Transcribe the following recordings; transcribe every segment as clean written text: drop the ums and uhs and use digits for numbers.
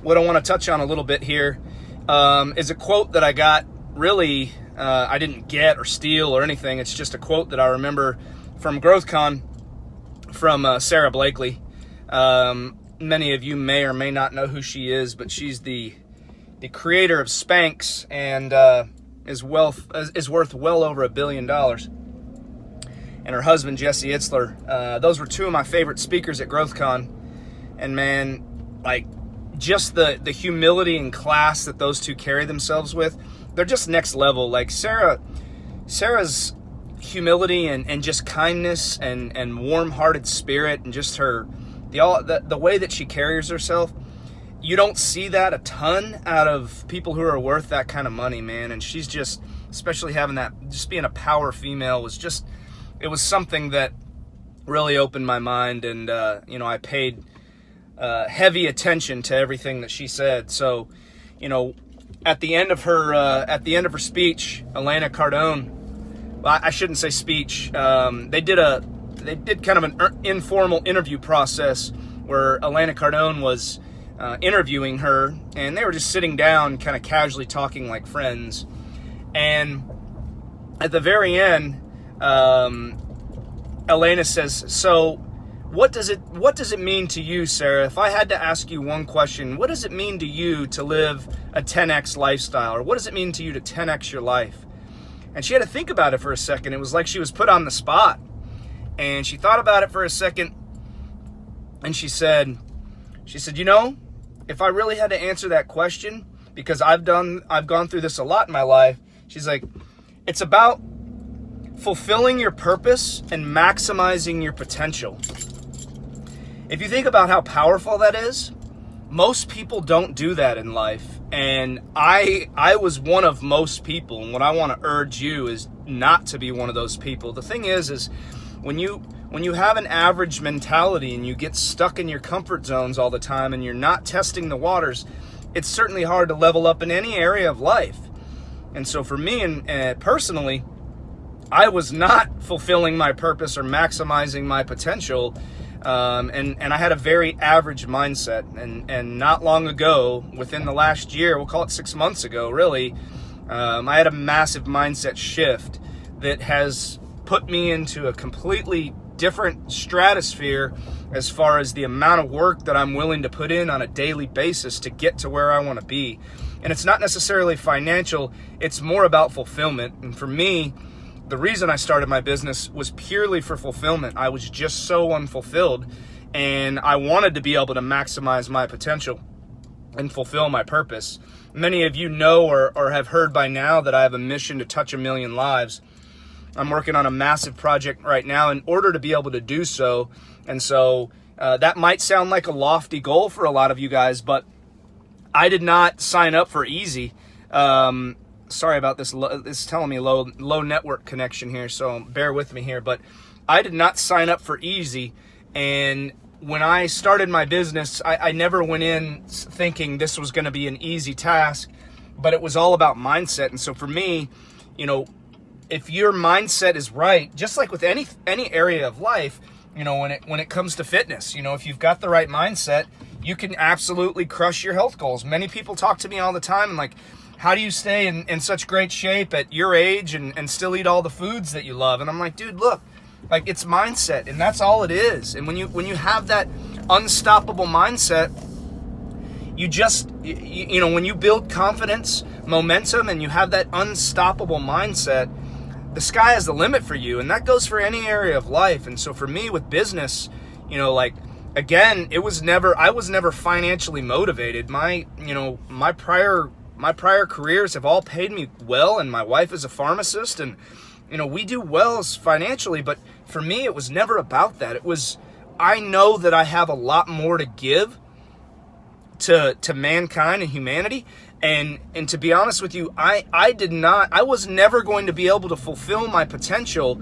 what I want to touch on a little bit here is a quote that I got. Really, I didn't get or steal or anything. It's just a quote that I remember from GrowthCon from Sara Blakely. Many of you may or may not know who she is, but she's the creator of Spanx and is worth well over $1 billion. And her husband, Jesse Itzler. Those were two of my favorite speakers at GrowthCon. And man, like, just the humility and class that those two carry themselves with, they're just next level. Like Sarah's humility and just kindness and warm-hearted spirit and just the way that she carries herself, you don't see that a ton out of people who are worth that kind of money, man. And she's just, especially having that, just being a power female it was something that really opened my mind. And, I paid heavy attention to everything that she said. So, at the end of her speech, Elena Cardone, well, I shouldn't say speech. They did kind of an informal interview process where Elena Cardone was interviewing her, and they were just sitting down, kind of casually talking like friends. And at the very end, Elena says, "So, what does it mean to you, Sarah? If I had to ask you one question, what does it mean to you to live a 10x lifestyle, or what does it mean to you to 10x your life?" And she had to think about it for a second. It was like she was put on the spot. And she thought about it for a second, and she said, if I really had to answer that question, because I've gone through this a lot in my life, she's like, it's about fulfilling your purpose and maximizing your potential. If you think about how powerful that is, most people don't do that in life. And I was one of most people. And what I want to urge you is not to be one of those people. The thing is when you have an average mentality and you get stuck in your comfort zones all the time and you're not testing the waters, it's certainly hard to level up in any area of life. And so for me, and personally, I was not fulfilling my purpose or maximizing my potential. And I had a very average mindset. And not long ago, within the last year, we'll call it 6 months ago, really, I had a massive mindset shift that has put me into a completely different stratosphere as far as the amount of work that I'm willing to put in on a daily basis to get to where I want to be. And it's not necessarily financial, it's more about fulfillment. And for me, the reason I started my business was purely for fulfillment. I was just so unfulfilled, and I wanted to be able to maximize my potential and fulfill my purpose. Many of you know or have heard by now that I have a mission to touch 1 million lives. I'm working on a massive project right now in order to be able to do so. And so that might sound like a lofty goal for a lot of you guys, but I did not sign up for easy. Sorry about this. It's telling me low network connection here, so bear with me here. But I did not sign up for easy. And when I started my business, I never went in thinking this was going to be an easy task, but it was all about mindset. And so for me, if your mindset is right, just like with any area of life, when it comes to fitness, if you've got the right mindset, you can absolutely crush your health goals. Many people talk to me all the time and like, how do you stay in such great shape at your age and still eat all the foods that you love? And I'm like, dude, look, like, it's mindset, and that's all it is. And when you have that unstoppable mindset, when you build confidence, momentum, and you have that unstoppable mindset, the sky is the limit for you. And that goes for any area of life. And so for me with business, again, I was never financially motivated. My prior careers have all paid me well, and my wife is a pharmacist, and we do well financially, but for me it was never about that. It was, I know that I have a lot more to give to mankind and humanity, and to be honest with you, I was never going to be able to fulfill my potential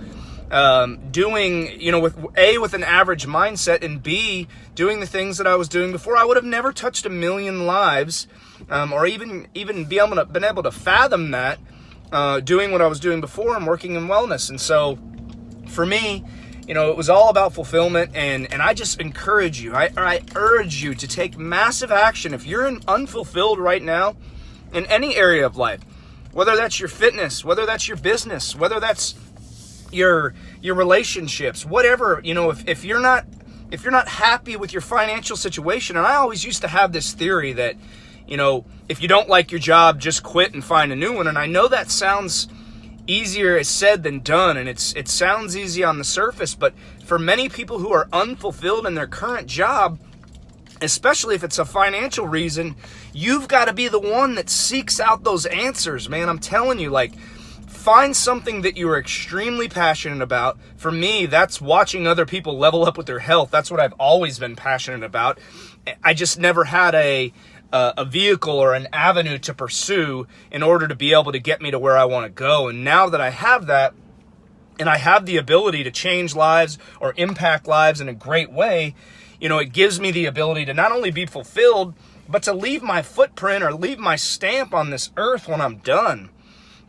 doing, with an average mindset, and B, doing the things that I was doing before. I would have never touched 1 million lives, or even been able to fathom that, doing what I was doing before and working in wellness. And so for me, it was all about fulfillment, and I just encourage you, I urge you to take massive action. If you're unfulfilled right now in any area of life, whether that's your fitness, whether that's your business, whether that's your relationships, whatever, if you're not happy with your financial situation, and I always used to have this theory that, if you don't like your job, just quit and find a new one. And I know that sounds easier said than done, and it sounds easy on the surface, but for many people who are unfulfilled in their current job, especially if it's a financial reason, you've got to be the one that seeks out those answers, man. I'm telling you, find something that you are extremely passionate about. For me, that's watching other people level up with their health. That's what I've always been passionate about. I just never had a vehicle or an avenue to pursue in order to be able to get me to where I want to go. And now that I have that, and I have the ability to change lives or impact lives in a great way, it gives me the ability to not only be fulfilled, but to leave my footprint or leave my stamp on this earth when I'm done.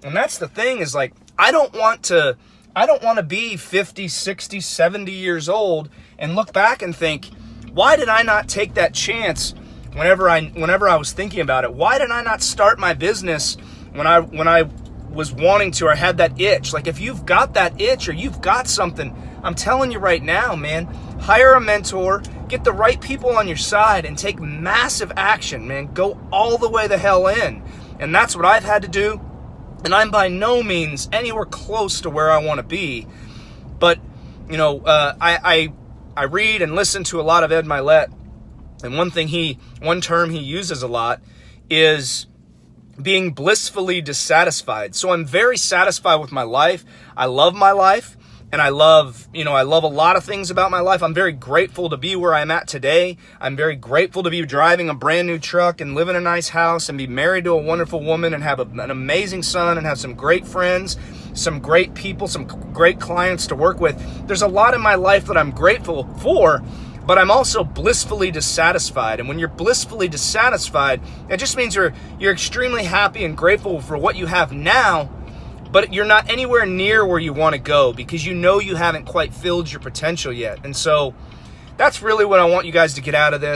And that's the thing, is I don't want to be 50, 60, 70 years old and look back and think, why did I not take that chance whenever I was thinking about it? Why did I not start my business when I was wanting to, or had that itch? If you've got that itch or you've got something, I'm telling you right now, man, hire a mentor, get the right people on your side, and take massive action, man. Go all the way the hell in. And that's what I've had to do. And I'm by no means anywhere close to where I want to be. But, I read and listen to a lot of Ed Milet. And one term he uses a lot is being blissfully dissatisfied. So I'm very satisfied with my life. I love my life. And I love a lot of things about my life. I'm very grateful to be where I'm at today. I'm very grateful to be driving a brand new truck and live in a nice house and be married to a wonderful woman and have an amazing son and have some great friends, some great people, some great clients to work with. There's a lot in my life that I'm grateful for, but I'm also blissfully dissatisfied. And when you're blissfully dissatisfied, it just means you're extremely happy and grateful for what you have now, but you're not anywhere near where you want to go because you haven't quite filled your potential yet. And so that's really what I want you guys to get out of this.